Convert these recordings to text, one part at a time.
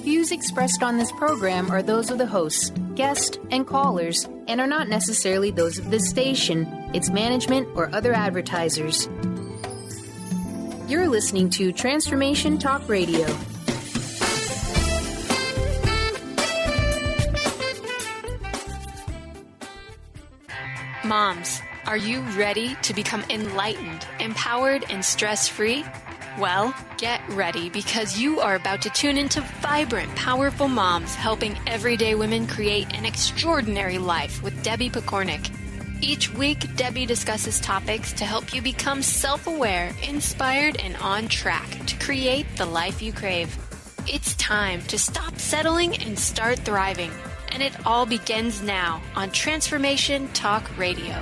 views expressed on this program are those of the hosts, guests, and callers, and are not necessarily those of this station, its management, or other advertisers. You're listening to Transformation Talk Radio. Moms, are you ready to become enlightened, empowered, and stress-free? Well, get ready because you are about to tune into vibrant, powerful moms helping everyday women create an extraordinary life with Debbie Pokornik. Each week, Debbie discusses topics to help you become self-aware, inspired, and on track to create the life you crave. It's time to stop settling and start thriving. And it all begins now on Transformation Talk Radio.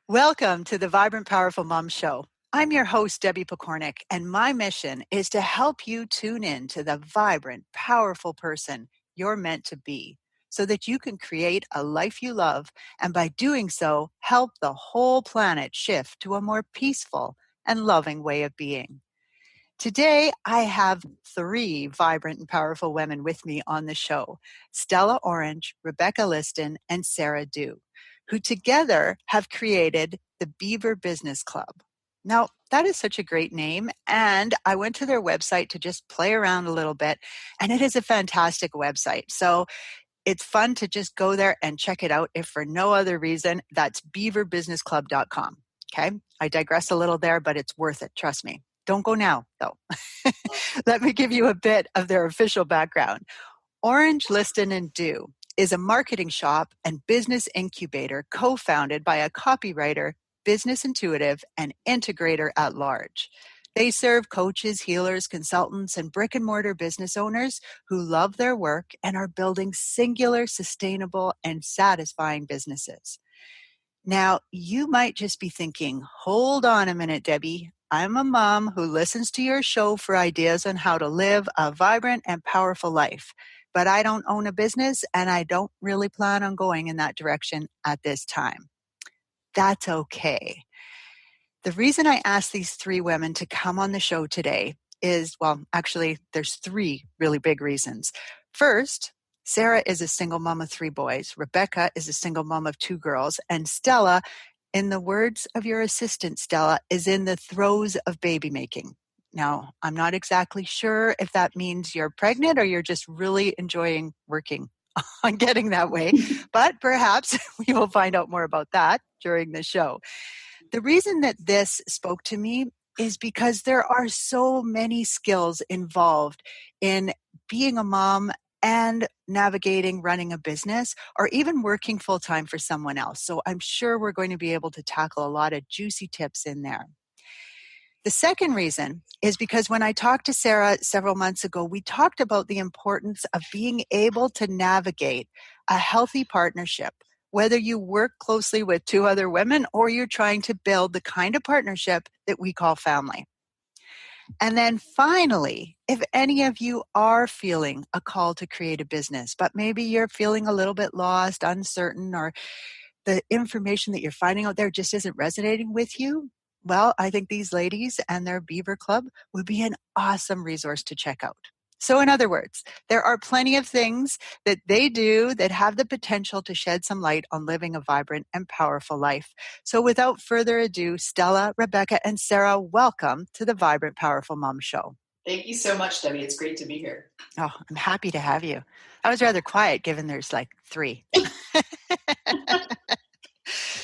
Welcome to the Vibrant, Powerful Mom Show. I'm your host, Debbie Pokornik, and my mission is to help you tune in to the vibrant, powerful person you're meant to be so that you can create a life you love, and by doing so, help the whole planet shift to a more peaceful and loving way of being. Today, I have 3 vibrant and powerful women with me on the show, Stella Orange, Rebecca Liston, and Sarah Dew, who together have created the Beaver Business Club. Now, that is such a great name, and I went to their website to just play around a little bit, and it is a fantastic website. So it's fun to just go there and check it out. If for no other reason, that's beaverbusinessclub.com. Okay, I digress a little there, but it's worth it. Trust me. Don't go now, though. Let me give you a bit of their official background. Orange, Liston, and Dew is a marketing shop and business incubator co-founded by a copywriter, business intuitive, and integrator at large. They serve coaches, healers, consultants, and brick-and-mortar business owners who love their work and are building singular, sustainable, and satisfying businesses. Now, you might just be thinking, hold on a minute, Debbie. I'm a mom who listens to your show for ideas on how to live a vibrant and powerful life, but I don't own a business and I don't really plan on going in that direction at this time. That's okay. The reason I asked these 3 women to come on the show today is, well, actually, there's 3 really big reasons. First, Sarah is a single mom of 3 boys. Rebecca is a single mom of 2 girls. And Stella, in the words of your assistant, Stella, is in the throes of baby making. Now, I'm not exactly sure if that means you're pregnant or you're just really enjoying working on getting that way, but perhaps we will find out more about that during the show. The reason that this spoke to me is because there are so many skills involved in being a mom and navigating running a business or even working full-time for someone else. So I'm sure we're going to be able to tackle a lot of juicy tips in there. The second reason is because when I talked to Sarah several months ago, we talked about the importance of being able to navigate a healthy partnership, whether you work closely with 2 other women or you're trying to build the kind of partnership that we call family. And then finally, if any of you are feeling a call to create a business, but maybe you're feeling a little bit lost, uncertain, or the information that you're finding out there just isn't resonating with you, well, I think these ladies and their Beaver Club would be an awesome resource to check out. So in other words, there are plenty of things that they do that have the potential to shed some light on living a vibrant and powerful life. So without further ado, Stella, Rebecca, and Sarah, welcome to the Vibrant, Powerful Mom Show. Thank you so much, Debbie. It's great to be here. Oh, I'm happy to have you. I was rather quiet given there's like 3.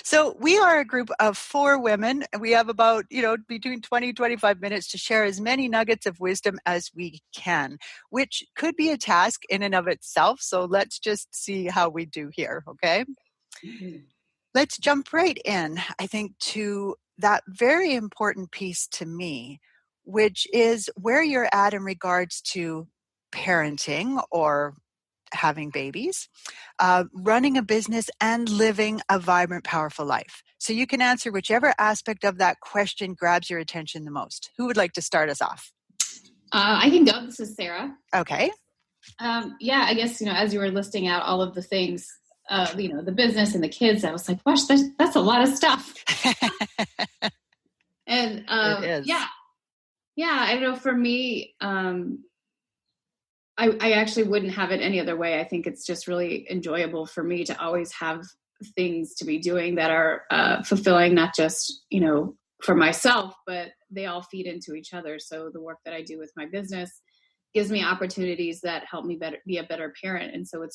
So we are a group of 4 women, and we have about, between 20 and 25 minutes to share as many nuggets of wisdom as we can, which could be a task in and of itself. So let's just see how we do here, okay? Mm-hmm. Let's jump right in, I think, to that very important piece to me, which is where you're at in regards to parenting or having babies, running a business, and living a vibrant, powerful life. So you can answer whichever aspect of that question grabs your attention the most. Who would like to start us off? I can go. This is Sarah. Okay. I guess, as you were listing out all of the things, the business and the kids, I was like, gosh, that's a lot of stuff. And It is. Yeah, I don't know. For me, I actually wouldn't have it any other way. I think it's just really enjoyable for me to always have things to be doing that are fulfilling, not just, for myself, but they all feed into each other. So the work that I do with my business gives me opportunities that help me be a better parent. And so it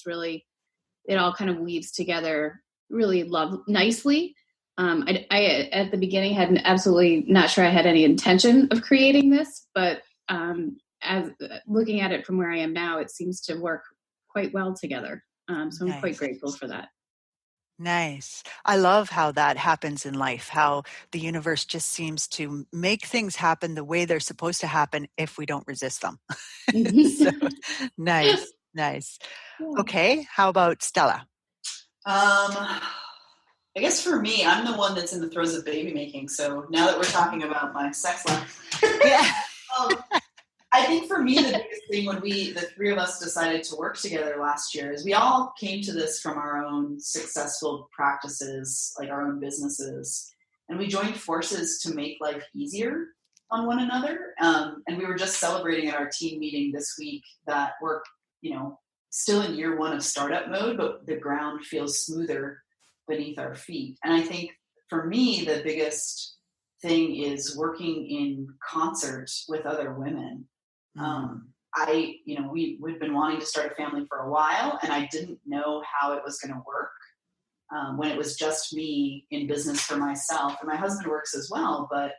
all kind of weaves together really nicely. I at the beginning had absolutely not sure I had any intention of creating this, but as looking at it from where I am now, it seems to work quite well together. So I'm quite grateful for that. Nice. I love how that happens in life, how the universe just seems to make things happen the way they're supposed to happen if we don't resist them. So nice. Yeah. Okay. How about Stella? I guess for me, I'm the one that's in the throes of baby making. So now that we're talking about my sex life, Yeah. I think for me, the biggest thing when the three of us decided to work together last year is we all came to this from our own successful practices, like our own businesses, and we joined forces to make life easier on one another. And we were just celebrating at our team meeting this week that we're, still in year one of startup mode, but the ground feels smoother beneath our feet. And I think for me, the biggest thing is working in concert with other women. We've been wanting to start a family for a while, and I didn't know how it was going to work when it was just me in business for myself. And my husband works as well, but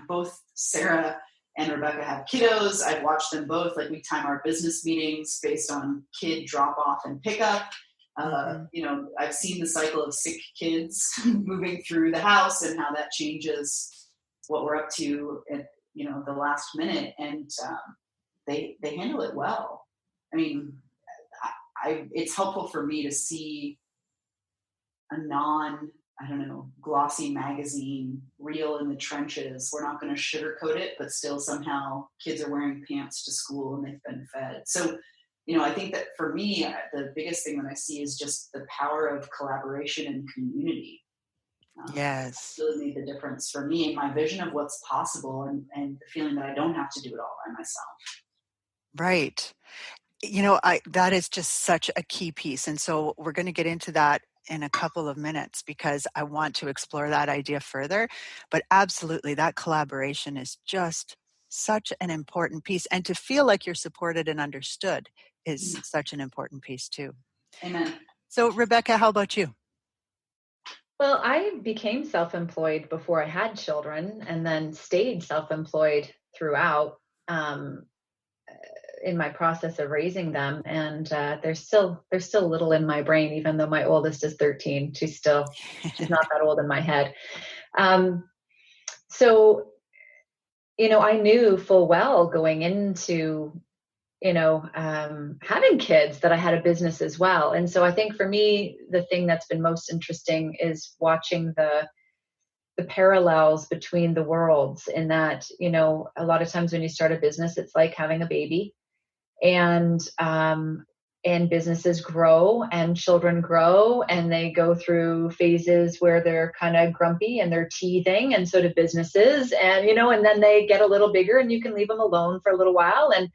both Sarah and Rebecca have kiddos. I've watched them both. Like, we time our business meetings based on kid drop off and pickup. I've seen the cycle of sick kids moving through the house and how that changes what we're up to at, the last minute. And they handle it well. I mean, it's helpful for me to see a glossy magazine, real in the trenches. We're not going to sugarcoat it, but still somehow kids are wearing pants to school and they've been fed. So, I think that for me, the biggest thing that I see is just the power of collaboration and community. Yes. Really made the difference for me and my vision of what's possible and the feeling that I don't have to do it all by myself. Right. That is just such a key piece. And so we're going to get into that in a couple of minutes because I want to explore that idea further. But absolutely, that collaboration is just such an important piece. And to feel like you're supported and understood is such an important piece too. Amen. So Rebecca, how about you? Well, I became self-employed before I had children and then stayed self-employed throughout in my process of raising them. And there's still little in my brain, even though my oldest is 13. She's not that old in my head. So, I knew full well going into, having kids that I had a business as well. And so I think for me, the thing that's been most interesting is watching the parallels between the worlds in that, a lot of times when you start a business, it's like having a baby. And businesses grow and children grow and they go through phases where they're kind of grumpy and they're teething, and so do businesses, and and then they get a little bigger and you can leave them alone for a little while. And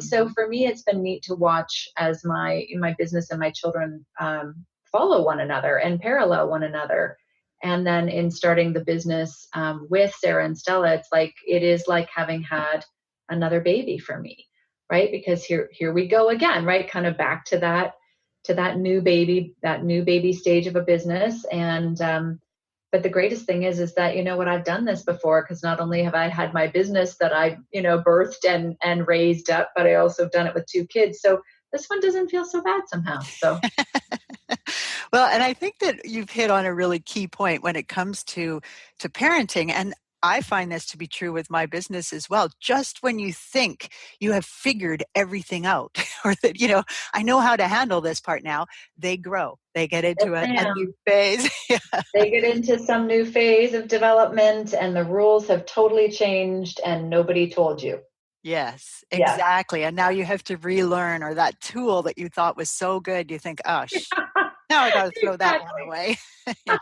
so for me, it's been neat to watch as my business and my children follow one another and parallel one another. And then in starting the business with Sarah and Stella, it is like having had another baby for me. Right? Because here we go again, right? Kind of back to that new baby stage of a business. And, but the greatest thing is that, I've done this before, because not only have I had my business that I, birthed and raised up, but I also have done it with 2 kids. So this one doesn't feel so bad somehow. So. Well, and I think that you've hit on a really key point when it comes to parenting. And I find this to be true with my business as well. Just when you think you have figured everything out, or that, I know how to handle this part now, they grow. They get into a new phase. They get into some new phase of development and the rules have totally changed and nobody told you. Yes, exactly. And now you have to relearn, or that tool that you thought was so good, you think, oh, Now I got to throw that one Exactly. away. Yeah,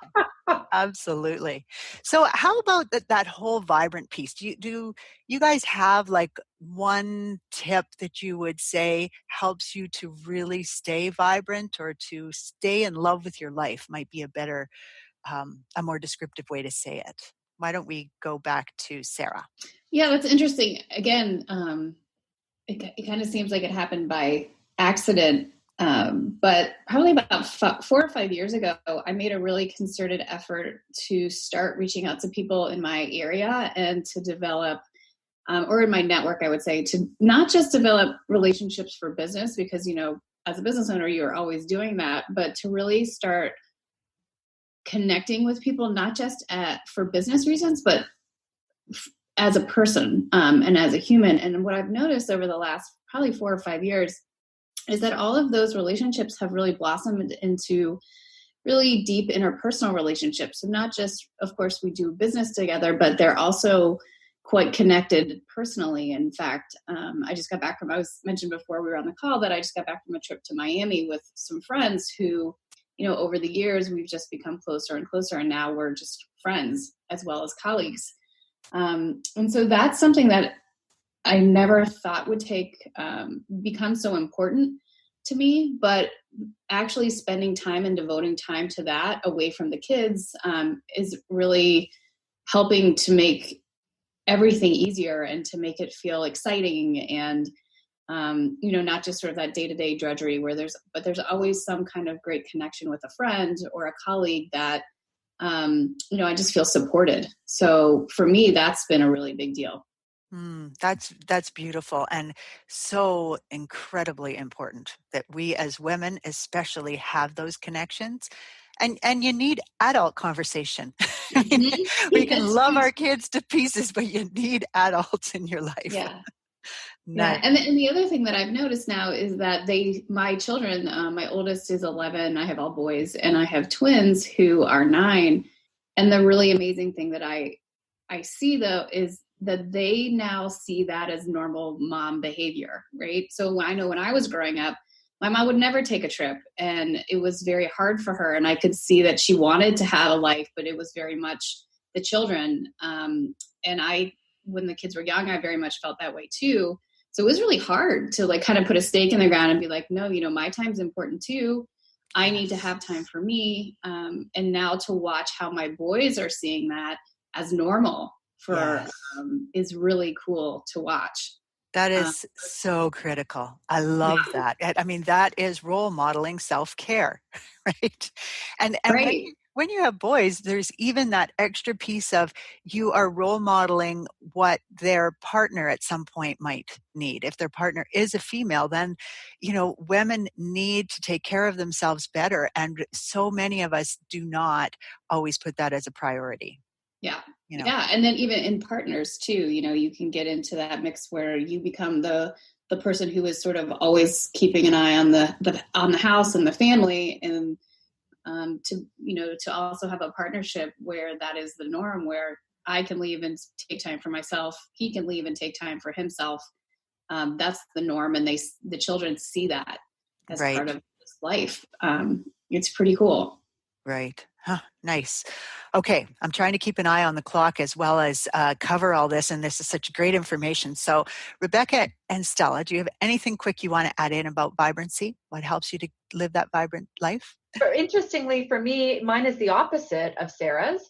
absolutely. So how about that whole vibrant piece? Do you guys have like one tip that you would say helps you to really stay vibrant or to stay in love with your life? Might be a more descriptive way to say it. Why don't we go back to Sarah? Yeah, that's interesting. Again, it kind of seems like it happened by accident. But probably about 4 or 5 years ago, I made a really concerted effort to start reaching out to people in my area and to develop, or in my network, I would say, to not just develop relationships for business, because, as a business owner, you're always doing that, but to really start connecting with people, not just for business reasons, but as a person and as a human. And what I've noticed over the last probably 4 or 5 years is that all of those relationships have really blossomed into really deep interpersonal relationships. And not just, of course, we do business together, but they're also quite connected personally. In fact, I just got back I was mentioned before we were on the call that I just got back from a trip to Miami with some friends who, over the years, we've just become closer and closer. And now we're just friends as well as colleagues. And so that's something that I never thought would become so important to me, but actually spending time and devoting time to that away from the kids is really helping to make everything easier and to make it feel exciting and, not just sort of that day-to-day drudgery but there's always some kind of great connection with a friend or a colleague that, I just feel supported. So for me, that's been a really big deal. That's beautiful and so incredibly important that we as women especially have those connections. And you need adult conversation. We can love our kids to pieces, but you need adults in your life. Yeah. Nice. Yeah. And the other thing that I've noticed now is that my children, my oldest is 11, I have all boys, and I have twins who are 9. And the really amazing thing that I see though is that they now see that as normal mom behavior, right? So I know when I was growing up, my mom would never take a trip and it was very hard for her. And I could see that she wanted to have a life, but it was very much the children. And when the kids were young, I very much felt that way too. So it was really hard to like kind of put a stake in the ground and be like, no, my time's important too. I need to have time for me. And now to watch how my boys are seeing that as normal is really cool to watch. That is so critical. I love that. I mean, that is role modeling self-care, right? And right. when you have boys, there's even that extra piece of you are role modeling what their partner at some point might need. If their partner is a female, then, women need to take care of themselves better. And so many of us do not always put that as a priority. Yeah. Yeah. And then even in partners too, you can get into that mix where you become the person who is sort of always keeping an eye on the house and the family, and to also have a partnership where that is the norm, where I can leave and take time for myself. He can leave and take time for himself. That's the norm. And the children see that as part of this life. It's pretty cool. Right. Huh, nice. Okay. I'm trying to keep an eye on the clock as well as cover all this. And this is such great information. So Rebecca and Stella, do you have anything quick you want to add in about vibrancy? What helps you to live that vibrant life? Interestingly, for me, mine is the opposite of Sarah's,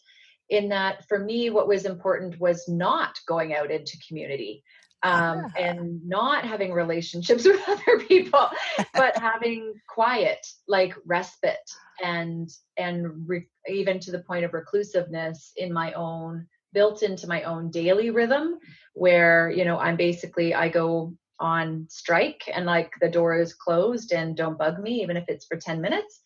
in that for me, what was important was not going out into community. And not having relationships with other people, but having quiet, like respite and even to the point of reclusiveness built into my own daily rhythm, where, I go on strike and like the door is closed and don't bug me, even if it's for 10 minutes.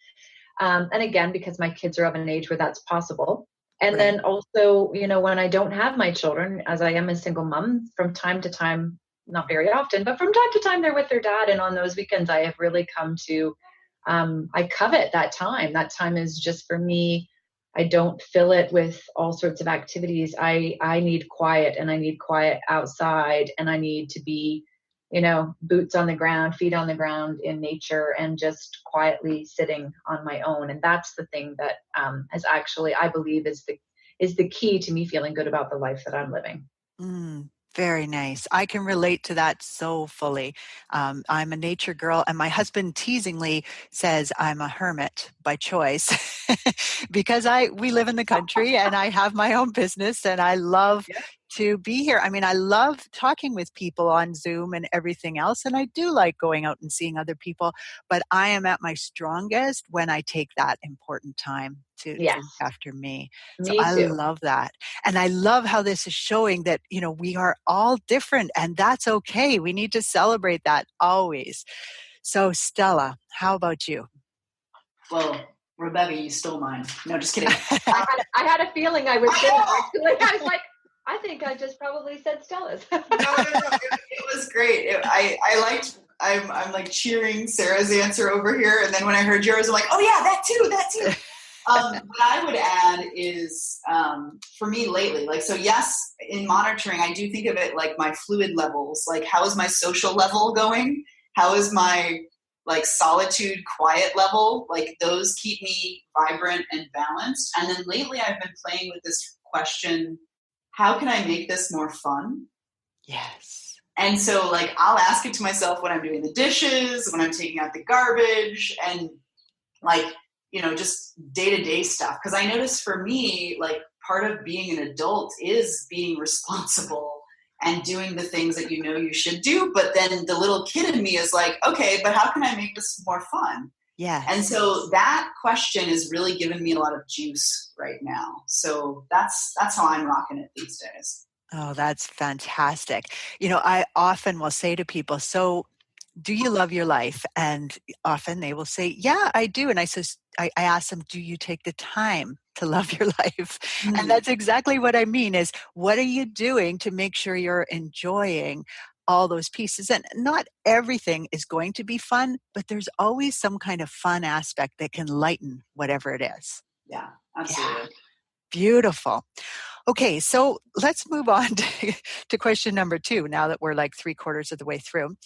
And again, because my kids are of an age where that's possible. And then also, when I don't have my children, as I am a single mom, from time to time, not very often, but from time to time, they're with their dad. And on those weekends, I have really come to, I covet that time. That time is just for me. I don't fill it with all sorts of activities. I need quiet, and I need quiet outside, and I need to be, boots on the ground, feet on the ground in nature, and just quietly sitting on my own. And that's the thing that has actually, I believe, is the key to me feeling good about the life that I'm living. Very nice. I can relate to that so fully. I'm a nature girl, and my husband teasingly says I'm a hermit by choice because we live in the country and I have my own business and I love to be here. I mean, I love talking with people on Zoom and everything else, and I do like going out and seeing other people, but I am at my strongest when I take that important time to look after me. So Me I too. love that. And I love how this is showing that, we are all different, and that's okay. We need to celebrate that always. So Stella, how about you? Well, Rebecca, you stole mine. No, just kidding. I had a feeling I was going to. I was like, I think I just probably said Stella's. No. It was great. I'm like cheering Sarah's answer over here. And then when I heard yours, I'm like, oh yeah, that too. What I would add is, for me lately, yes, in monitoring, I do think of it like my fluid levels, like how is my social level going? How is my solitude, quiet level? Like those keep me vibrant and balanced. And then lately I've been playing with this question, how can I make this more fun? Yes. And so I'll ask it to myself when I'm doing the dishes, when I'm taking out the garbage, and just day-to-day stuff. Because I notice for me, part of being an adult is being responsible and doing the things that you should do. But then the little kid in me is like, okay, but how can I make this more fun? Yeah. And so that question is really giving me a lot of juice right now. So that's how I'm rocking it these days. Oh, that's fantastic. I often will say to people, so do you love your life? And often they will say, yeah, I do. And I ask them, do you take the time to love your life? Mm. And that's exactly what I mean is, what are you doing to make sure you're enjoying all those pieces? And not everything is going to be fun, but there's always some kind of fun aspect that can lighten whatever it is. Yeah, absolutely. Yeah. Beautiful. Okay, so let's move on to question number 2 now that we're 3/4 of the way through.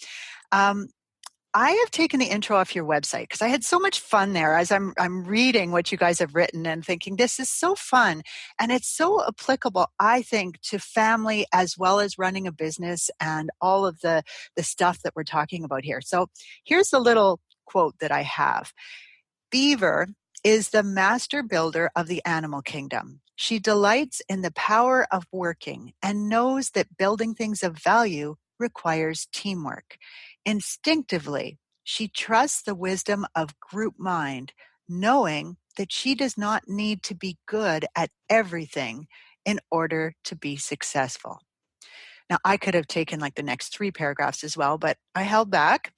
I have taken the intro off your website because I had so much fun there as I'm reading what you guys have written and thinking this is so fun, and it's so applicable, I think, to family as well as running a business and all of the stuff that we're talking about here. So here's the little quote that I have. Beaver is the master builder of the animal kingdom. She delights in the power of working and knows that building things of value requires teamwork. Instinctively, she trusts the wisdom of group mind, knowing that she does not need to be good at everything in order to be successful. Now, I could have taken the next 3 paragraphs as well, but I held back.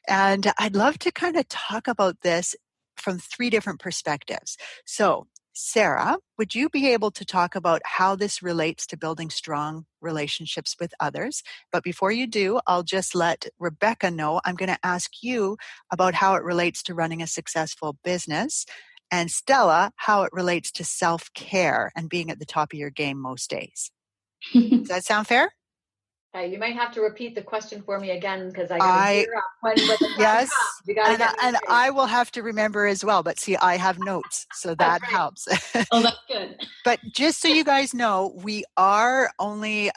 And I'd love to kind of talk about this from 3 different perspectives. So, Sarah, would you be able to talk about how this relates to building strong relationships with others? But before you do, I'll just let Rebecca know I'm going to ask you about how it relates to running a successful business, and Stella, how it relates to self-care and being at the top of your game most days. Does that sound fair? You might have to repeat the question for me again because I got to gear up when the time yes, comes. You gotta and I will have to remember as well. But see, I have notes, so that helps. Oh, that's good. But just so you guys know, we are only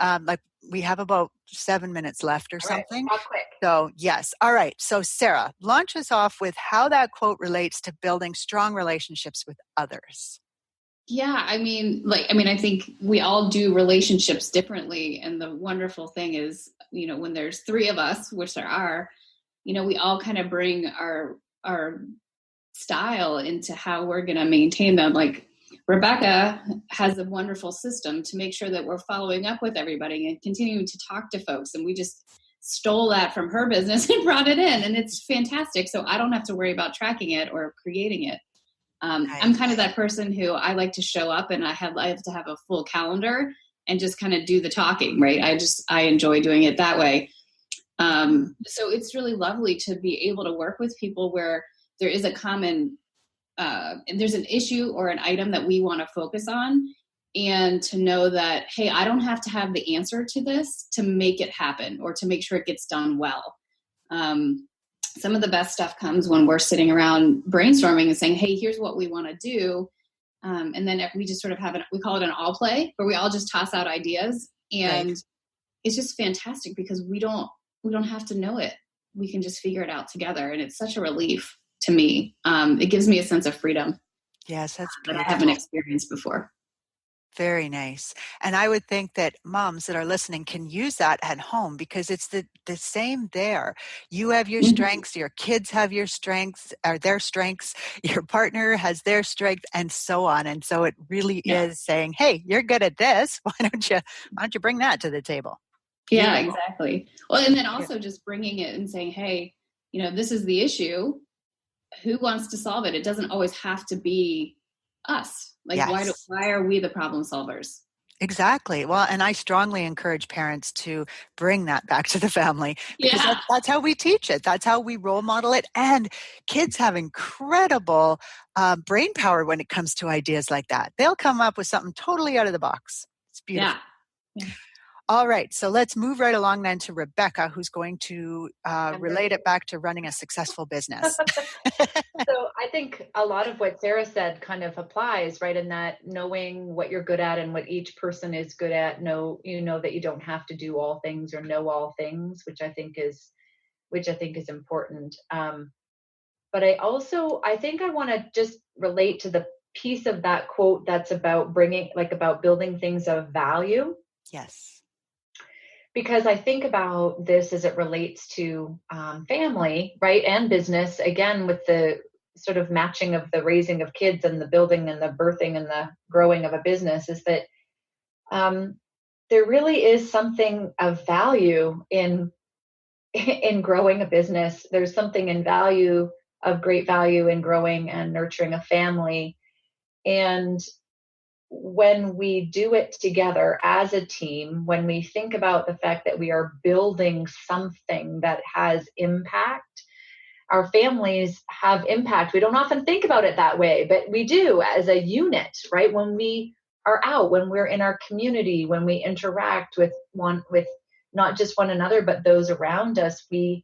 we have about 7 minutes left or something. Right, quick. So yes, all right. So Sarah, launch us off with how that quote relates to building strong relationships with others. Yeah, I think we all do relationships differently. And the wonderful thing is, when there's 3 of us, which there are, we all kind of bring our style into how we're going to maintain them. Like Rebecca has a wonderful system to make sure that we're following up with everybody and continuing to talk to folks. And we just stole that from her business and brought it in. And it's fantastic. So I don't have to worry about tracking it or creating it. I'm kind of that person who I like to show up and I have to have a full calendar and just kind of do the talking, right? I enjoy doing it that way. So it's really lovely to be able to work with people where there is a common, and there's an issue or an item that we want to focus on. and to know that, hey, I don't have to have the answer to this to make it happen or to make sure it gets done well. Some of the best stuff comes when we're sitting around brainstorming and saying, hey, here's what we want to do. And then we just sort of we call it an all play, where we all just toss out ideas. And Right. it's just fantastic because we don't have to know it. We can just figure it out together. And it's such a relief to me. It gives me a sense of freedom Yes, that's that I beautiful. haven't experienced before. Very nice. And I would think that moms that are listening can use that at home, because it's the same there. You have your strengths, your kids have your strengths, or their strengths, your partner has their strength, and so on. And so it really is saying, hey, you're good at this. Why don't you bring that to the table? Yeah, exactly. Well, and then also just bringing it and saying, hey, this is the issue. Who wants to solve it? It doesn't always have to be us. Like, Yes. why are we the problem solvers? Exactly. Well, and I strongly encourage parents to bring that back to the family, because that's how we teach it. That's how we role model it. And kids have incredible brain power when it comes to ideas like that. They'll come up with something totally out of the box. It's beautiful. Yeah. All right. So let's move right along then to Rebecca, who's going to relate it back to running a successful business. So I think a lot of what Sarah said kind of applies, right? In that knowing what you're good at and what each person is good at, know that you don't have to do all things or know all things, which I think is important. But I think I want to just relate to the piece of that quote that's about about building things of value. Yes. Because I think about this as it relates to family, right? And business, again, with the sort of matching of the raising of kids and the building and the birthing and the growing of a business, is that there really is something of value in growing a business. There's something of great value in growing and nurturing a family. And when we do it together as a team, when we think about the fact that we are building something that has impact, our families have impact. We don't often think about it that way, but we do as a unit, right? When we are out, when we're in our community, when we interact with not just one another, but those around us, we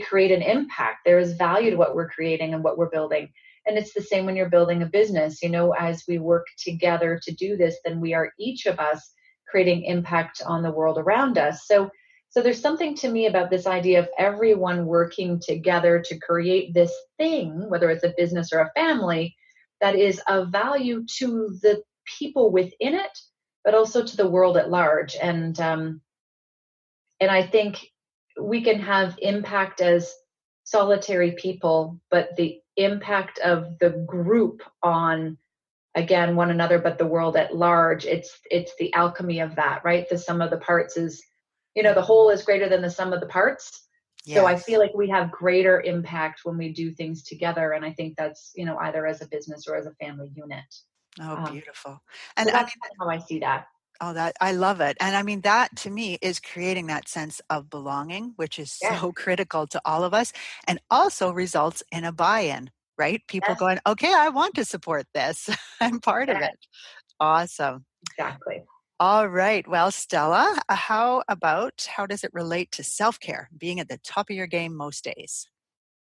create an impact. There is value to what we're creating and what we're building. And it's the same when you're building a business. As we work together to do this, then we are each of us creating impact on the world around us. So there's something to me about this idea of everyone working together to create this thing, whether it's a business or a family, that is of value to the people within it, but also to the world at large. And I think we can have impact as solitary people, but the impact of the group on, again, one another, but the world at large, it's the alchemy of that, right? The sum of the parts is, the whole is greater than the sum of the parts. Yes. So I feel like we have greater impact when we do things together. And I think that's, either as a business or as a family unit. Oh, beautiful. And so that's how I see that. Oh, I love it. And I mean, that to me is creating that sense of belonging, which is so critical to all of us, and also results in a buy-in, right? People going, okay, I want to support this. I'm part of it. Awesome. Exactly. All right. Well, Stella, how does it relate to self-care, being at the top of your game most days?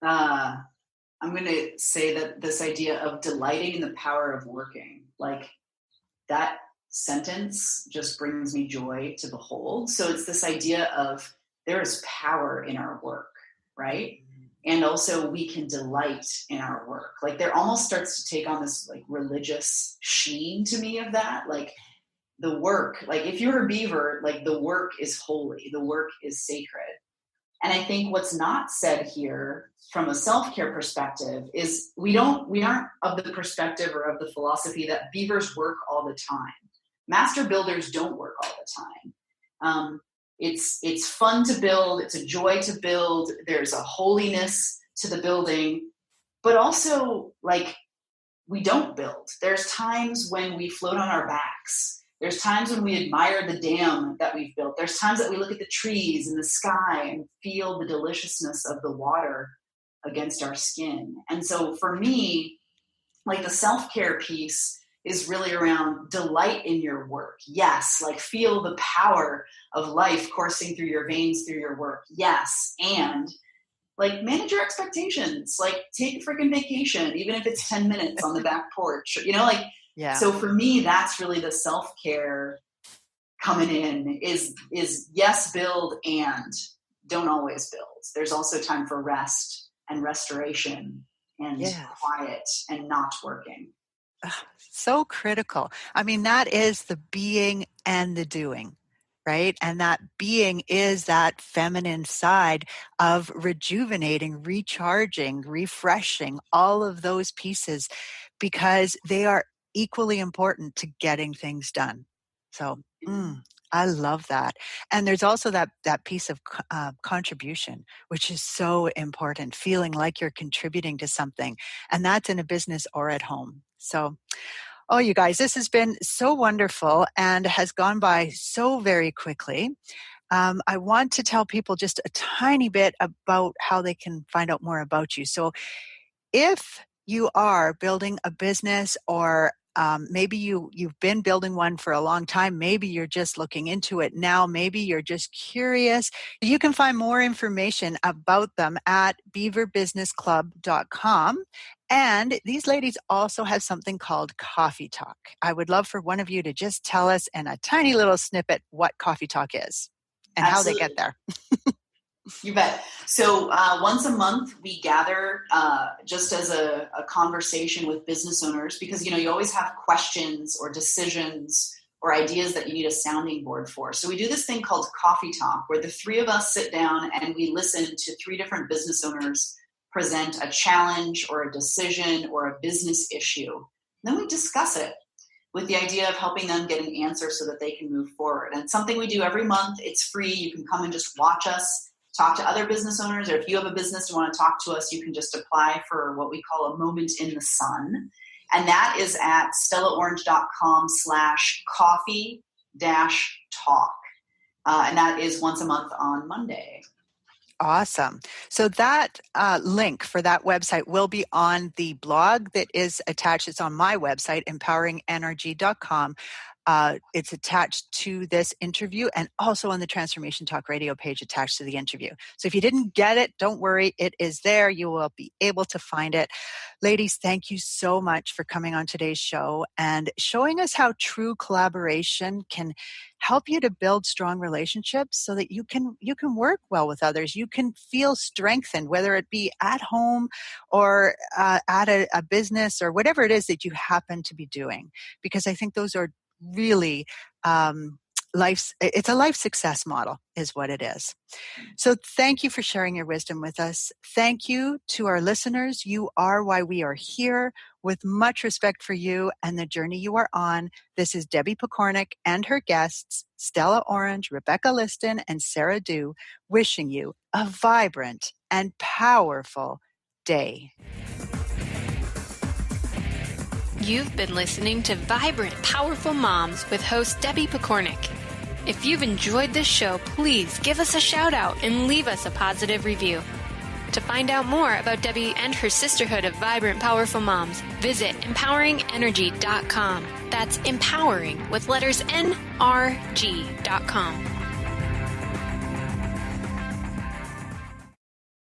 I'm going to say that this idea of delighting in the power of working, like that sentence just brings me joy to behold. So it's this idea of there is power in our work, right? And also we can delight in our work. Like there almost starts to take on this like religious sheen to me of that. Like the work, like if you're a beaver, like the work is holy, the work is sacred. And I think what's not said here from a self-care perspective is we aren't of the perspective or of the philosophy that beavers work all the time. Master builders don't work all the time. It's fun to build. It's a joy to build. There's a holiness to the building, but also like we don't build. There's times when we float on our backs. There's times when we admire the dam that we've built. There's times that we look at the trees and the sky and feel the deliciousness of the water against our skin. And so for me, like the self-care piece is really around delight in your work. Yes, like feel the power of life coursing through your veins through your work. Yes, and like manage your expectations. Like take a freaking vacation, even if it's 10 minutes on the back porch. Like so for me, that's really the self-care coming in is yes, build, and don't always build. There's also time for rest and restoration and quiet and not working. So critical. I mean, that is the being and the doing, right? And that being is that feminine side of rejuvenating, recharging, refreshing, all of those pieces, because they are equally important to getting things done. So I love that. And there's also that piece of contribution, which is so important, feeling like you're contributing to something. And that's in a business or at home. So, oh, you guys, this has been so wonderful and has gone by so very quickly. I want to tell people just a tiny bit about how they can find out more about you. So if you are building a business, or maybe you've been building one for a long time, maybe you're just looking into it now, maybe you're just curious, you can find more information about them at beaverbusinessclub.com. And these ladies also have something called Coffee Talk. I would love for one of you to just tell us in a tiny little snippet what Coffee Talk is and Absolutely. how they get there. You bet. So once a month, we gather just as a conversation with business owners, because, you always have questions or decisions or ideas that you need a sounding board for. So we do this thing called Coffee Talk, where the three of us sit down and we listen to three different business owners present a challenge or a decision or a business issue. And then we discuss it with the idea of helping them get an answer so that they can move forward. And it's something we do every month. It's free. You can come and just watch us talk to other business owners, or if you have a business and want to talk to us, you can just apply for what we call a moment in the sun. And that is at stellaorange.com/coffee-talk. And that is once a month on Monday. Awesome. So that link for that website will be on the blog that is attached. It's on my website, empoweringenergy.com. It's attached to this interview and also on the Transformation Talk radio page attached to the interview. So if you didn't get it, don't worry. It is there. You will be able to find it. Ladies, thank you so much for coming on today's show and showing us how true collaboration can help you to build strong relationships so that you can work well with others. You can feel strengthened, whether it be at home or at a business or whatever it is that you happen to be doing. Because I think those are really it's a life success model is what it is. So thank you for sharing your wisdom with us. Thank you to our listeners. You are why we are here. With much respect for you and the journey you are on, this is Debbie Pokornik and her guests, Stella Orange, Rebecca Liston, and Sarah Dew, wishing you a vibrant and powerful day. You've been listening to Vibrant, Powerful Moms with host Debbie Pokornik. If you've enjoyed this show, please give us a shout out and leave us a positive review. To find out more about Debbie and her sisterhood of Vibrant, Powerful Moms, visit empoweringenergy.com. That's empowering with letters NRG.com.